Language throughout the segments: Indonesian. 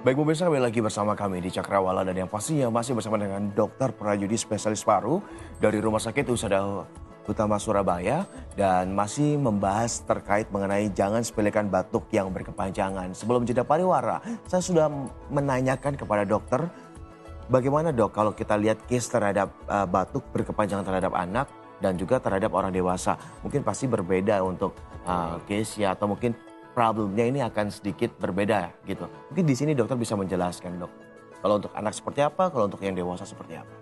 Baik pemirsa, kembali lagi bersama kami di Cakrawala dan yang pastinya masih bersama dengan Dokter Prayudi spesialis paru dari Rumah Sakit Husada Utama Surabaya dan masih membahas terkait mengenai jangan sepelekan batuk yang berkepanjangan. Sebelum jeda pariwara, saya sudah menanyakan kepada dokter bagaimana dok kalau kita lihat case terhadap batuk berkepanjangan terhadap anak dan juga terhadap orang dewasa. Mungkin pasti berbeda untuk case ya atau mungkin problemnya ini akan sedikit berbeda gitu. Mungkin di sini dokter bisa menjelaskan dok. Kalau untuk anak seperti apa, kalau untuk yang dewasa seperti apa?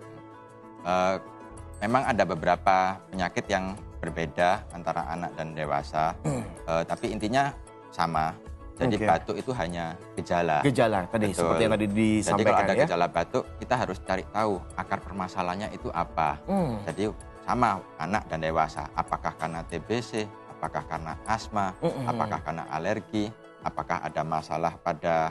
Memang ada beberapa penyakit yang berbeda antara anak dan dewasa. Tapi intinya sama. Jadi batuk itu hanya gejala. Gejala tadi, Betul. seperti yang tadi disampaikan. Jadi kalau ada ya. gejala batuk, kita harus cari tahu akar permasalahannya itu apa. Jadi sama anak dan dewasa. Apakah karena TBC, apakah karena asma, apakah karena alergi, apakah ada masalah pada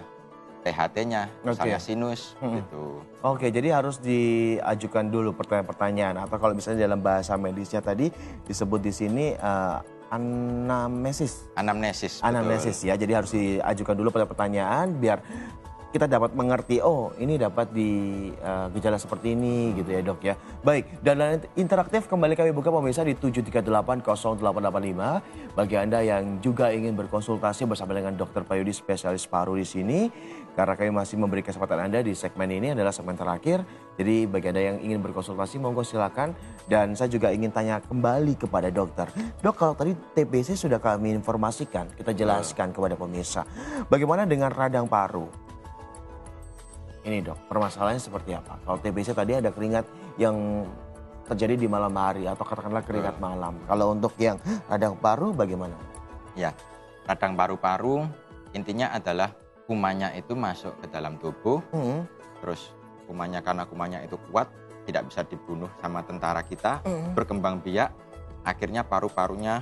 THT-nya, misalnya sinus, gitu. Oke, jadi harus diajukan dulu pertanyaan-pertanyaan atau kalau misalnya dalam bahasa medisnya tadi disebut di sini anamnesis. Anamnesis. Anamnesis ya, jadi harus diajukan dulu pertanyaan biar kita dapat mengerti, oh ini dapat di gejala seperti ini gitu ya dok ya. Baik, dan layanan interaktif kembali kami buka pemirsa di 7380885. Bagi Anda yang juga ingin berkonsultasi bersama dengan Dokter Prayudi spesialis paru di sini. Karena kami masih memberi kesempatan Anda di segmen ini adalah segmen terakhir. Jadi bagi Anda yang ingin berkonsultasi monggo silakan. Dan saya juga ingin tanya kembali kepada dokter. Dok, kalau tadi TBC sudah kami informasikan, kita jelaskan kepada pemirsa. Bagaimana dengan radang paru? Ini dok, permasalahannya seperti apa? Kalau TBC tadi ada keringat yang terjadi di malam hari atau katakanlah keringat malam. Kalau untuk yang radang paru bagaimana? Ya, radang paru-paru intinya adalah kumannya itu masuk ke dalam tubuh. Terus kumannya karena kumannya itu kuat, tidak bisa dibunuh sama tentara kita, berkembang biak. Akhirnya paru-parunya,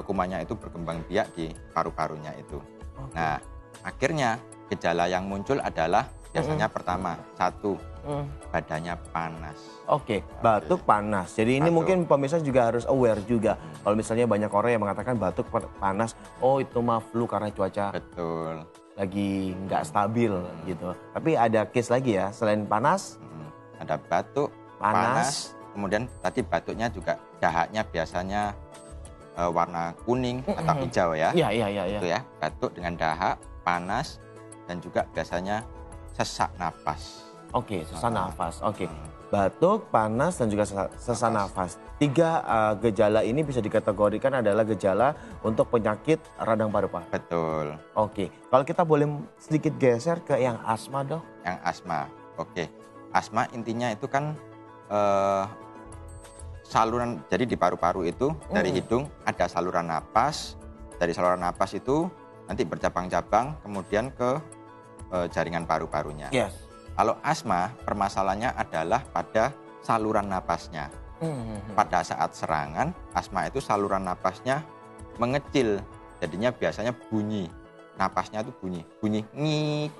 kumannya itu berkembang biak di paru-parunya itu. Nah, akhirnya gejala yang muncul adalah biasanya pertama, satu, badannya panas. Oke, batuk panas. Jadi ini mungkin pemirsa juga harus aware juga. Kalau misalnya banyak orang yang mengatakan batuk panas, oh itu mah flu karena cuaca Betul. lagi nggak stabil gitu. Tapi ada case lagi ya, selain panas, Ada batuk, panas. kemudian tadi batuknya juga dahaknya biasanya warna kuning atau hijau ya. Iya. Itu ya, batuk dengan dahak, panas, dan juga biasanya sesak napas. Oke, sesak nafas. Oke, batuk, panas, dan juga sesak nafas. Tiga gejala ini bisa dikategorikan adalah gejala untuk penyakit radang paru-paru. Betul. Oke, kalau kita boleh sedikit geser ke yang asma dok. Yang asma. Oke. Asma intinya itu kan saluran, jadi di paru-paru itu dari hidung ada saluran napas. Dari saluran napas itu nanti bercabang-cabang kemudian ke jaringan paru-parunya. Yes. Kalau asma, permasalahannya adalah pada saluran napasnya. Pada saat serangan, asma itu saluran napasnya mengecil. Jadinya biasanya bunyi. Napasnya itu bunyi. Bunyi ngik,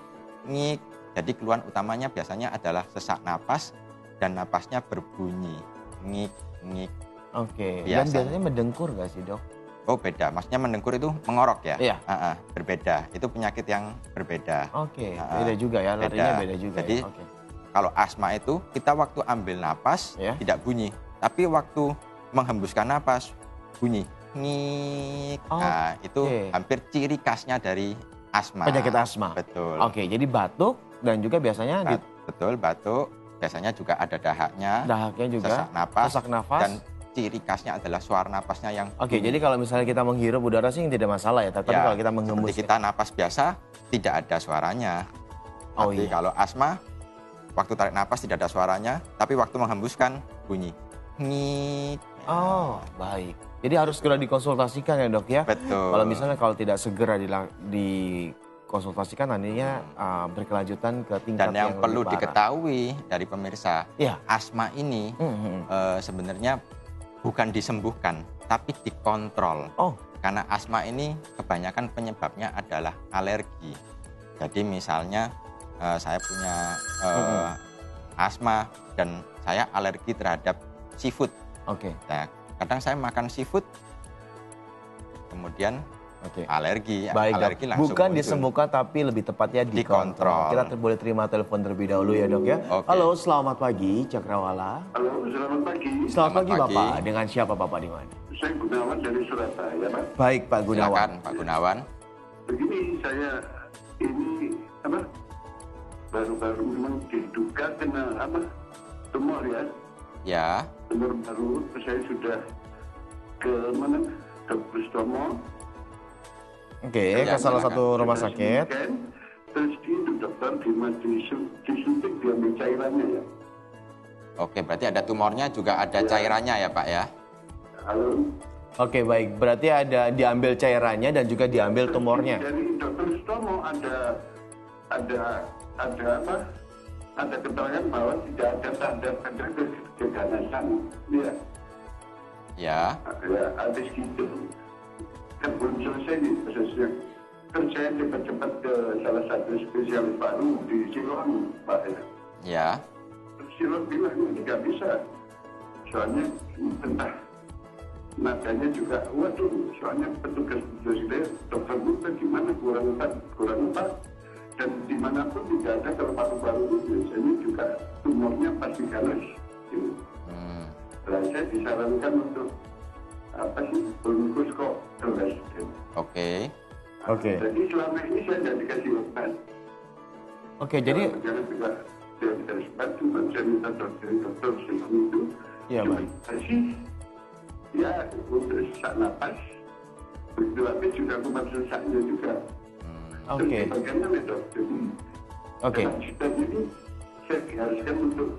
ngik. Jadi keluhan utamanya biasanya adalah sesak napas dan napasnya berbunyi. Ngik, ngik. Oke, dan biasanya mendengkur nggak sih dok? Oh beda, maksudnya mendengkur itu mengorok ya? Iya. Berbeda, itu penyakit yang berbeda. Oke, beda juga ya, larinya beda juga. Jadi ya? Oke. kalau asma itu kita waktu ambil napas tidak bunyi, tapi waktu menghembuskan napas bunyi ngik. Nah itu hampir ciri khasnya dari asma. Penyakit asma. Betul. Oke, jadi batuk dan juga biasanya betul, batuk. Biasanya juga ada dahaknya. Dahaknya juga. Sesak nafas. Dan ciri khasnya adalah suara napasnya yang Oke, jadi kalau misalnya kita menghirup udara sih tidak masalah ya, tapi kalau kita menghembus seperti kita napas biasa tidak ada suaranya. Tapi kalau asma waktu tarik napas tidak ada suaranya, tapi waktu menghembuskan bunyi ngik. Oh, baik. Jadi harus segera dikonsultasikan ya, Dok ya. Betul. Kalau misalnya tidak segera dikonsultasikan nantinya berkelanjutan ke tingkat dan yang perlu lebih parah. Diketahui dari pemirsa, asma ini sebenarnya bukan disembuhkan, tapi dikontrol. Karena asma ini kebanyakan penyebabnya adalah alergi. Jadi misalnya saya punya asma dan saya alergi terhadap seafood. Oke. Nah, kadang saya makan seafood, kemudian Oke. alergi. Baik, Dok. Alergi langsung Bukan muncul. disembuhkan tapi lebih tepatnya dikontrol. Dikontrol. Kita boleh terima telepon terlebih dahulu ya, Dok ya. Oke. Halo, selamat pagi Cakrawala. Halo, selamat pagi. Selamat pagi, pagi. Bapak. Dengan siapa Bapak di mana? Saya Gunawan dari Surabaya, Pak. Baik, Pak Gunawan. Silakan Pak Gunawan. Begini, saya ini baru-baru memang diduga kena tumor ya. Ya, Tumor baru, saya sudah ke mana? Ke Pustomo. Oke, Ya, ke salah silakan. satu rumah sakit. Terus itu dokter disuntik diambil cairannya ya. oke, berarti ada tumornya juga ada cairannya ya Pak ya. Halo. Oke, baik. Berarti ada diambil cairannya dan juga diambil tumornya. Dari dokter Sutomo ada apa? Ada keterangan bahwa tidak ada tanda-tanda keganasan. Ya, Ya, ya habis gitu. Kan belum selesai nih prosesnya. Kan saya cepat-cepat ke salah satu spesialis paru di Siloam, Pak. ya, Siloam bilang tidak bisa. Soalnya entah nadanya juga, waduh, soalnya petugas dokter itu gimana kurang empat, dan dimanapun tidak ada kalau paru-paru itu biasanya juga tumornya pasti ganas. hmm, Nah, saya disarankan untuk bronkoskopiotomi. oke, Oke. Jadi selama ini saya tidak dikasih obat. Oke, jadi Jangan juga saya dikasih obat, cuma saya minta dokter sebelum itu. Iya, cuma baik. kasih ya untuk sesak napas. Begitu habis juga kumat sesaknya juga. oke. Terus bagaimana dok? Jadi Oke. kelanjutannya ini saya diharuskan untuk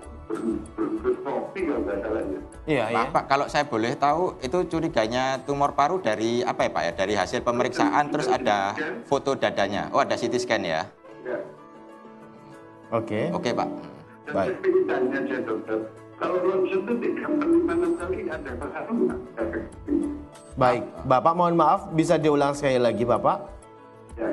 berkopi kalau nggak salah ya. Iya, iya. Pak, kalau saya boleh tahu itu curiganya tumor paru dari apa ya Pak ya? Dari hasil pemeriksaan terus ada foto dadanya. Oh, ada CT scan ya? Ya. Oke. Oke Pak. Dan Baik. saya ingin tanya aja dokter, kalau ronsen itu 3-5 kali ada pengaruh nggak? Baik. Bapak mohon maaf, bisa diulang sekali lagi, Bapak? Ya,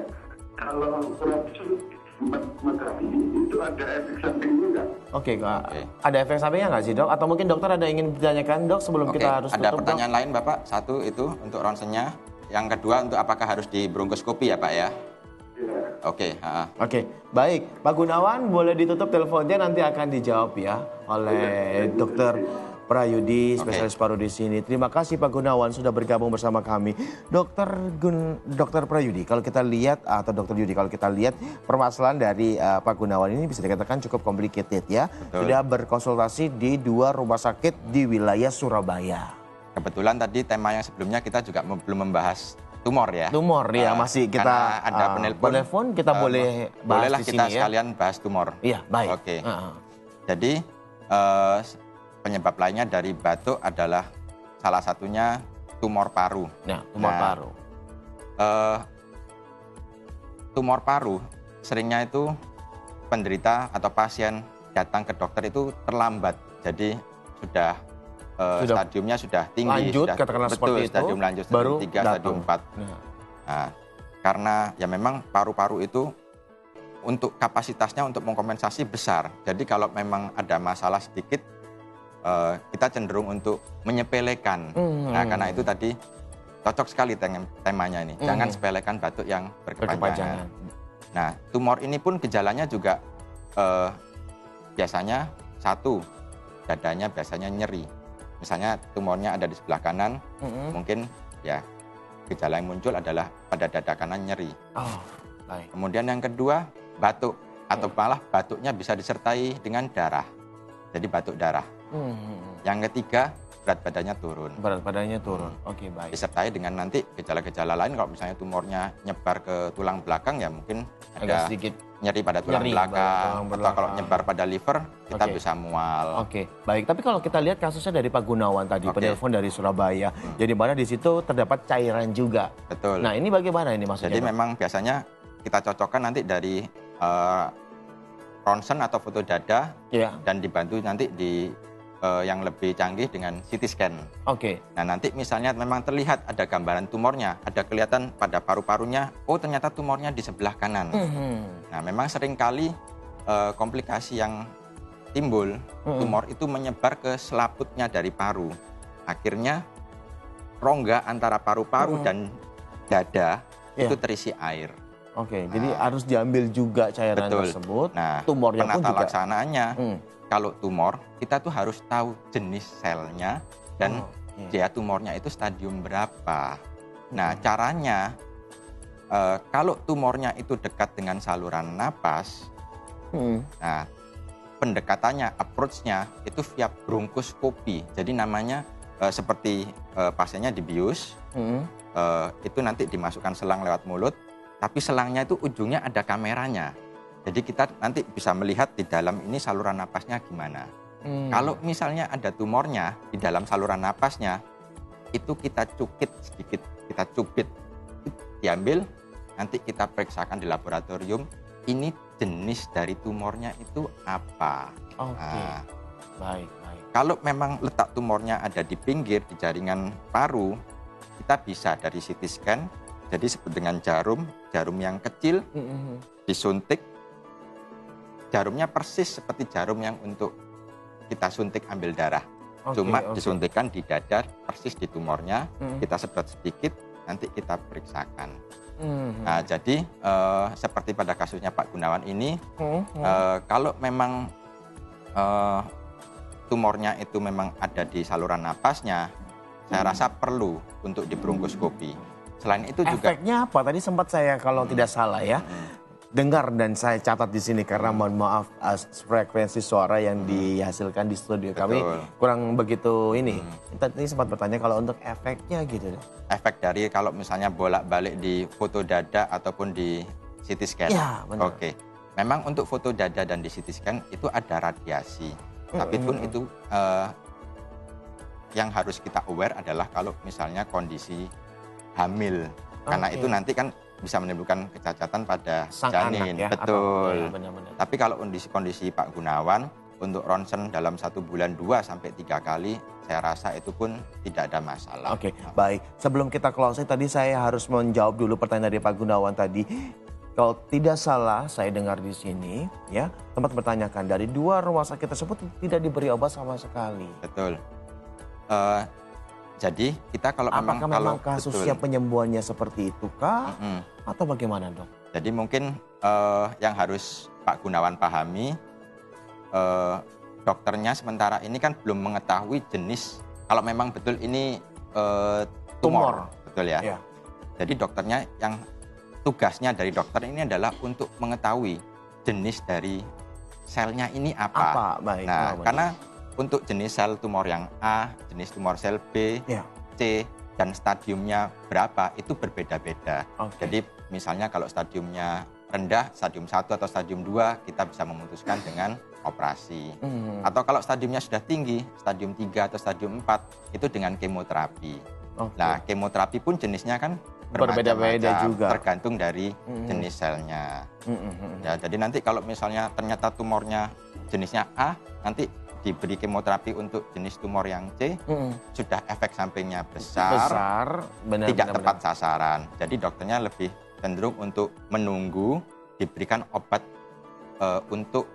kalau ronsen 4 kali itu ada efek sampingnya nggak? Oke, Kak. Oke. Ada efek sampingnya nggak sih, Dok? Atau mungkin dokter ada yang ingin ditanyakan, Dok, sebelum Oke, kita harus ada tutup, pertanyaan lain Bapak? Satu itu untuk ronsennya. Yang kedua untuk apakah harus di bronkoskopi ya Pak ya? Ya. Oke, ha-ha. Dok? Oke, baik. Pak Gunawan, boleh ditutup teleponnya, nanti akan dijawab ya oleh Dokter Prayudi, spesialis paru di sini. Terima kasih Pak Gunawan sudah bergabung bersama kami. Dokter Prayudi, kalau kita lihat atau Dokter Yudi, kalau kita lihat permasalahan dari Pak Gunawan ini bisa dikatakan cukup complicated ya. Betul. Sudah berkonsultasi di 2 rumah sakit di wilayah Surabaya. Kebetulan tadi tema yang sebelumnya kita juga belum membahas tumor ya. Tumor ya, masih kita karena ada penelpon kita boleh bahas bolehlah di kita sini ya. sekalian bahas tumor. Iya, baik. Oke. Heeh. Jadi penyebab lainnya dari batuk adalah salah satunya tumor paru. Nah, tumor Nah, paru. Tumor paru seringnya itu penderita atau pasien datang ke dokter itu terlambat. Jadi sudah stadiumnya sudah tinggi. Lanjut, sudah, katakanlah betul, seperti itu, stadium lanjut, baru stadium 3, datang. stadium 4. Nah, Nah, karena ya memang paru-paru itu untuk kapasitasnya untuk mengkompensasi besar. Jadi kalau memang ada masalah sedikit, kita cenderung untuk menyepelekan. Nah, karena itu tadi cocok sekali temanya ini. Jangan sepelekan batuk yang berkepanjangan. Nah, tumor ini pun gejalanya juga biasanya satu, dadanya biasanya nyeri. Misalnya tumornya ada di sebelah kanan, mungkin ya gejala yang muncul adalah pada dada kanan nyeri. Oh, baik. Kemudian yang kedua, batuk atau malah batuknya bisa disertai dengan darah. Jadi batuk darah. Yang ketiga, berat badannya turun. Berat badannya turun. Oke, baik. Disertai dengan nanti gejala-gejala lain, kalau misalnya tumornya nyebar ke tulang belakang ya mungkin Agak ada sedikit. nyeri pada tulang Nyeri belakang, pada tulang atau belakang. kalau nyebar pada liver kita Oke. bisa mual. Oke, baik. Tapi kalau kita lihat kasusnya dari Pak Gunawan tadi, Oke. penelpon dari Surabaya, jadi mana di situ terdapat cairan juga. Betul. Nah, ini bagaimana ini maksudnya? Jadi Dok? memang biasanya kita cocokkan nanti dari ronsen atau foto dada Ya, dan dibantu nanti di yang lebih canggih dengan CT scan. oke. Nah, nanti misalnya memang terlihat ada gambaran tumornya, ada kelihatan pada paru-parunya, oh ternyata tumornya di sebelah kanan. Nah, memang seringkali komplikasi yang timbul, tumor itu menyebar ke selaputnya dari paru. Akhirnya rongga antara paru-paru dan dada itu terisi air. Oke, jadi harus diambil juga cairan Betul. tersebut. Nah, tumornya pun penata juga. laksanaannya, kalau tumor, kita tuh harus tahu jenis selnya dan dia tumornya itu stadium berapa. Nah, caranya, kalau tumornya itu dekat dengan saluran napas, nah, pendekatannya, approach-nya itu via bronkoskopi. Jadi namanya seperti pasiennya dibius, itu nanti dimasukkan selang lewat mulut, tapi selangnya itu ujungnya ada kameranya. Jadi kita nanti bisa melihat di dalam ini saluran napasnya gimana. Kalau misalnya ada tumornya di dalam saluran napasnya, itu kita cukit sedikit, kita cubit, diambil, nanti kita periksakan di laboratorium, ini jenis dari tumornya itu apa. Oke, baik. Kalau memang letak tumornya ada di pinggir, di jaringan paru, kita bisa dari CT scan, jadi seperti dengan jarum yang kecil, disuntik, jarumnya persis seperti jarum yang untuk kita suntik ambil darah. Cuma disuntikkan di dada, persis di tumornya, kita sedot sedikit, nanti kita periksakan. Nah, jadi seperti pada kasusnya Pak Gunawan ini, kalau memang tumornya itu memang ada di saluran napasnya, saya rasa perlu untuk dibronkoskopi. Selain itu juga efeknya apa? Tadi sempat saya kalau tidak salah ya, dengar dan saya catat di sini karena mohon maaf frekuensi suara yang dihasilkan di studio kami kurang begitu ini. Tadi sempat bertanya kalau untuk efeknya gitu. Efek dari kalau misalnya bolak-balik di foto dada ataupun di CT scan. Ya, benar. Oke. Memang untuk foto dada dan di CT scan itu ada radiasi. Tapi pun itu yang harus kita aware adalah kalau misalnya kondisi hamil. Karena itu nanti kan bisa menimbulkan kecacatan pada sang janin. anak ya, betul. Atau, ya, benar-benar. Tapi kalau kondisi Pak Gunawan untuk ronsen dalam 1 bulan 2 sampai 3 kali, saya rasa itu pun tidak ada masalah. Oke, baik. Sebelum kita closing tadi saya harus menjawab dulu pertanyaan dari Pak Gunawan tadi. Kalau tidak salah saya dengar di sini ya, tempat bertanyakan dari 2 rumah sakit tersebut tidak diberi obat sama sekali. Betul. Jadi kita kalau memang kasusnya penyembuhannya seperti itu kah? Atau bagaimana, Dok? Jadi mungkin yang harus Pak Gunawan pahami, dokternya sementara ini kan belum mengetahui jenis, kalau memang betul ini tumor. Betul ya? Jadi dokternya yang tugasnya dari dokter ini adalah untuk mengetahui jenis dari selnya ini apa. Baik. Nah, karena untuk jenis sel tumor yang A, jenis tumor sel B, C, dan stadiumnya berapa, itu berbeda-beda. Jadi misalnya kalau stadiumnya rendah, stadium 1 atau stadium 2, kita bisa memutuskan dengan operasi. Atau kalau stadiumnya sudah tinggi, stadium 3 atau stadium 4, itu dengan kemoterapi. Nah, kemoterapi pun jenisnya kan berbeda-beda juga. Tergantung dari jenis selnya. Ya, jadi nanti kalau misalnya ternyata tumornya jenisnya A, nanti diberi kemoterapi untuk jenis tumor yang C, sudah efek sampingnya besar, tidak tepat sasaran. Jadi dokternya lebih cenderung untuk menunggu diberikan obat untuk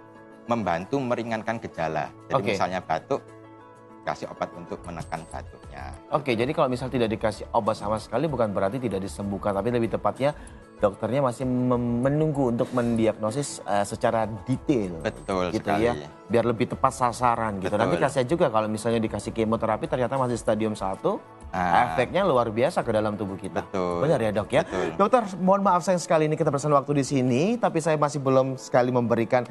membantu meringankan gejala. Jadi misalnya batuk, kasih obat untuk menekan batuknya. Oke, jadi kalau misal tidak dikasih obat sama sekali bukan berarti tidak disembuhkan, tapi lebih tepatnya dokternya masih menunggu untuk mendiagnosis secara detail. Betul gitu sekali. Ya, biar lebih tepat sasaran gitu. Nanti kasihan juga kalau misalnya dikasih kemoterapi ternyata masih stadium 1, efeknya luar biasa ke dalam tubuh kita. Betul. Benar ya, Dok ya? Betul. Dokter, mohon maaf sayang sekali ini kita berpesan waktu di sini, tapi saya masih belum sekali memberikan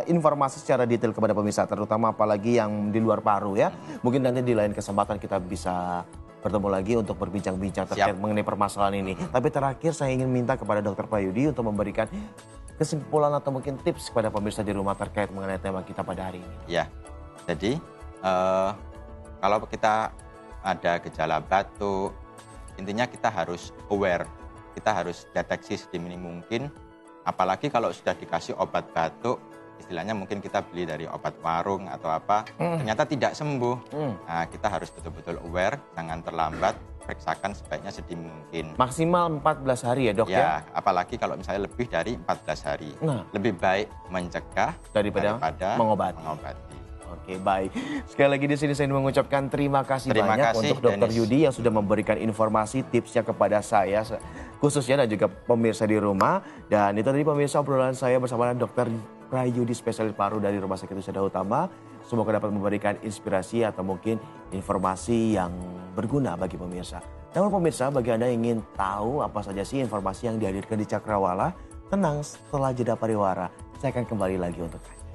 informasi secara detail kepada pemirsa, terutama apalagi yang di luar paru ya. Mungkin nanti di lain kesempatan kita bisa bertemu lagi untuk berbincang-bincang terkait mengenai permasalahan ini. Tapi terakhir saya ingin minta kepada Dr. Prayudi untuk memberikan kesimpulan atau mungkin tips kepada pemirsa di rumah terkait mengenai tema kita pada hari ini. Ya, jadi kalau kita ada gejala batuk, intinya kita harus aware, kita harus deteksi sedini mungkin, apalagi kalau sudah dikasih obat batuk, istilahnya mungkin kita beli dari obat warung atau apa, ternyata tidak sembuh. Nah, kita harus betul-betul aware, jangan terlambat, periksakan sebaiknya sedini mungkin. Maksimal 14 hari ya, Dok ya? Ya, apalagi kalau misalnya lebih dari 14 hari. Lebih baik mencegah daripada mengobati. Oke, baik. Sekali lagi di sini saya mengucapkan terima kasih banyak untuk Dr. Yudi yang sudah memberikan informasi, tipsnya kepada saya khususnya dan juga pemirsa di rumah. Dan itu tadi pemirsa obrolan saya bersama Dr. Prayudi, spesialis paru dari Rumah Sakit Husada Utama. Semoga dapat memberikan inspirasi atau mungkin informasi yang berguna bagi pemirsa. Namun pemirsa, bagi Anda yang ingin tahu apa saja sih informasi yang dihadirkan di Cakrawala, tenang, setelah jeda pariwara, saya akan kembali lagi untuk Anda.